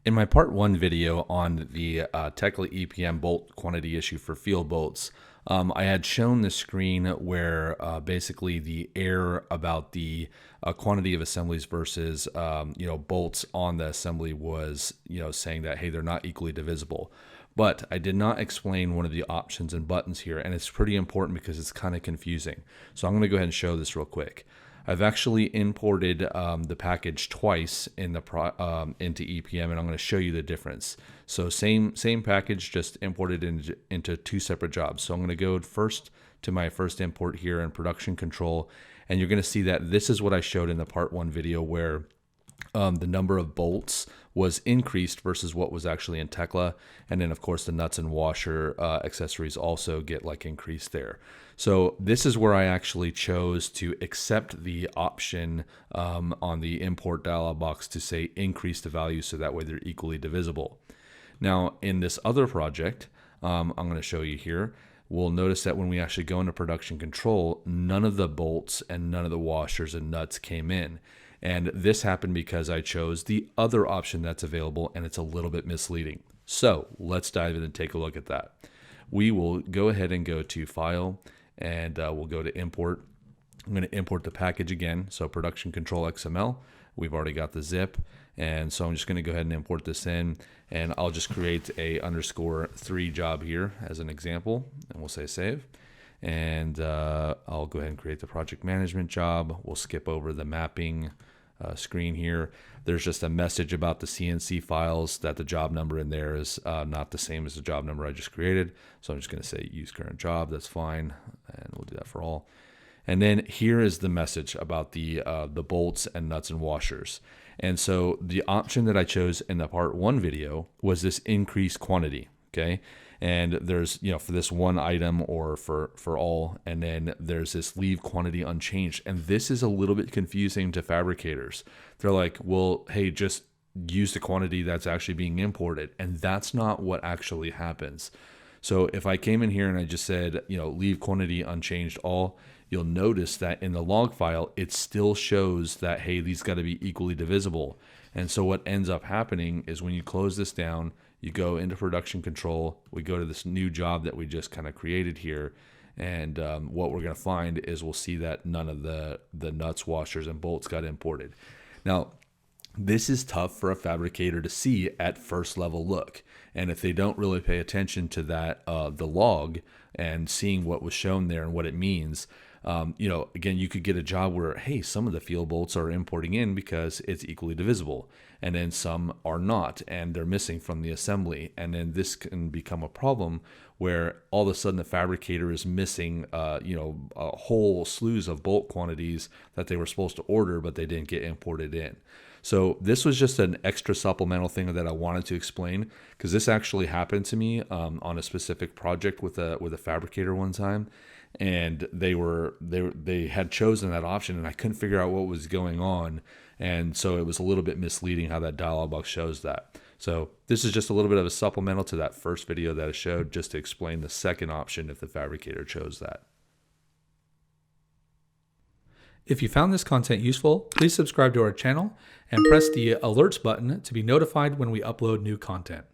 In my part 1 video on the Tekla EPM bolt quantity issue for field bolts, I had shown the screen where basically the error about the quantity of assemblies versus bolts on the assembly was saying that, hey, they're not equally divisible. But I did not explain one of the options and buttons here, and it's pretty important because it's kind of confusing. So I'm going to go ahead and show this real quick. I've actually imported the package twice in the into EPM, and I'm going to show you the difference. So same package, just imported into two separate jobs. So I'm going to go first to my first import here in production control, and you're going to see that this is what I showed in the part 1 video where the number of bolts was increased versus what was actually in Tekla, and then of course the nuts and washer accessories also get like increased there. So this is where I actually chose to accept the option on the import dialog box to say increase the value so that way they're equally divisible. Now in this other project, I'm going to show you here, we'll notice that when we actually go into production control, none of the bolts and none of the washers and nuts came in. And this happened because I chose the other option that's available, and it's a little bit misleading. So let's dive in and take a look at that. We will go ahead and go to File, and we'll go to Import. I'm going to import the package again. So Production Control XML. We've already got the zip. And so I'm just going to go ahead and import this in, and I'll just create a _3 job here as an example, and we'll say save. And I'll go ahead and create the project management job. We'll skip over the mapping screen here. There's just a message about the CNC files that the job number in there is not the same as the job number I just created. So I'm just going to say use current job. That's fine. And we'll do that for all. And then here is the message about the bolts and nuts and washers. And so the option that I chose in the part 1 video was this increased quantity. Okay. And there's, for this one item or for all, and then there's this leave quantity unchanged. And this is a little bit confusing to fabricators. They're like, well, hey, just use the quantity that's actually being imported. And that's not what actually happens. So if I came in here and I just said, leave quantity unchanged all, you'll notice that in the log file, it still shows that, hey, these got to be equally divisible. And so what ends up happening is when you close this down, you go into production control, we go to this new job that we just kind of created here, and what we're going to find is we'll see that none of the nuts, washers, and bolts got imported. Now, this is tough for a fabricator to see at first level look, and if they don't really pay attention to that, the log, and seeing what was shown there and what it means, again, you could get a job where, hey, some of the field bolts are importing in because it's equally divisible, and then some are not, and they're missing from the assembly. And then this can become a problem where all of a sudden the fabricator is missing, a whole slews of bolt quantities that they were supposed to order, but they didn't get imported in. So this was just an extra supplemental thing that I wanted to explain, because this actually happened to me on a specific project with a fabricator one time. And they had chosen that option, and I couldn't figure out what was going on, and so it was a little bit misleading how that dialog box shows that. So this is just a little bit of a supplemental to that first video that I showed, just to explain the second option if the fabricator chose that. If you found this content useful, please subscribe to our channel and press the alerts button to be notified when we upload new content.